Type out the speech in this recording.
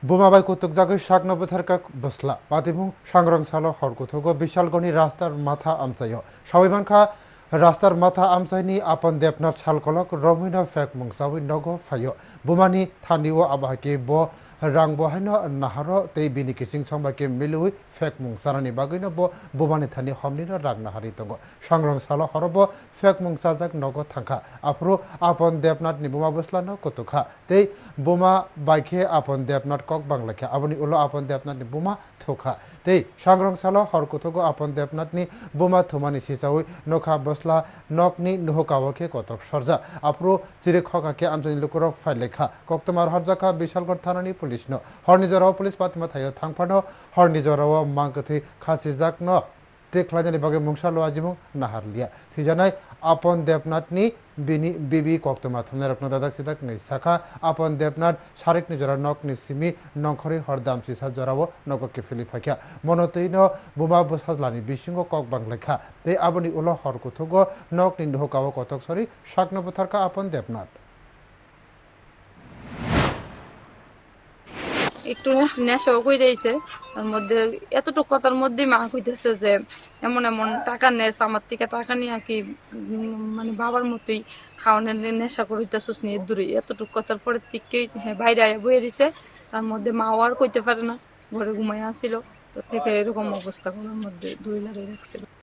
বোমাবাই কুতুক জাগৈ শাকনবো থারকা বসলা পাতিমুং সাংরং সালো হরকুথুগো বিশালগনি রাস্তার মাথা আমসাইও সাবিমানখা রাস্তার মাথা আমসাইনি আপন দেবনাথ সালকলক রমিন ফেক মুংসাউই নগো ফাইও বোমানি থানিও আবাহাকে ব রাং বহাইন নাহার তৈ বিনি কিসিং সংবাকে মিলুই ফেক মুংসারানি বাগৈন ব বোমানি থানি হমনিন রাং নাহারি দঙ্গ সাংরং সালো হরব ফেক মুংসাজাক নগো থাকা আফরু আপন দেবনাথ নি বোমা বসলানো কুতুখা তৈ বোমা বাইকে আপন দেবনাথ কক বাংলাকে আবনি উলো আপন দেবনাথ নি বোমা থোখা তৈ সাংরং সালো হরকুথুগো আপন দেবনাথ নি বোমা থুমানি সিসাউই নখা বসলা নকনি নুহকাওয়াকে কতক সরজা আফরু চিরে খকাকে আমজানি লুকুরক ফাইলেখা কক্তমার হরজাখা বিশালগড় থানানি পুলিশ ন হরনিজরাও পুলিশ পাতিমা থাইও থাংফানো হরনিজরাও মাংকথি খাসিজাক ন দেখলাজানি বাগে মুংসালো আজিমুং নাহারলিয়া থিজানাই আপন দেবনাথনি বিনি বিবি কক্তমা থমনে রত্ন দাদাক সিদাক nei সাখা আপন দেবনাথ সারেক নিজরা নক নি সিমি নংখরি হরদাম সিসা জরাও নগকে ফিলি ফাকিয়া মনতৈন বুমা বসাজলানি বিসিংগ কক বাংলাখা তে আবনি উলো হরকুথুগো নক নি নুহকাও কতক সরি শাকনবথারকা আপন দেবনাথ একটু নেশাও কই দিয়েছে তার মধ্যে এতটুকু কথার মধ্যেই মা কইতেছে যে এমন এমন টাকা নেস আমার থেকে টাকা নিয়ে কি মানে বাবার মতোই খাওয়ানোর নেশা করিতেছিস নিয়ে দূরে এতটুকু কথার পরে থেকে হ্যাঁ বাইরে আয়া বয়ে দিছে তার মধ্যে মাও আর কইতে পারে না ঘরে ঘুমাই আসছিল তো থেকে এরকম অবস্থা করার মধ্যে দূরে লাগিয়ে রাখছিল।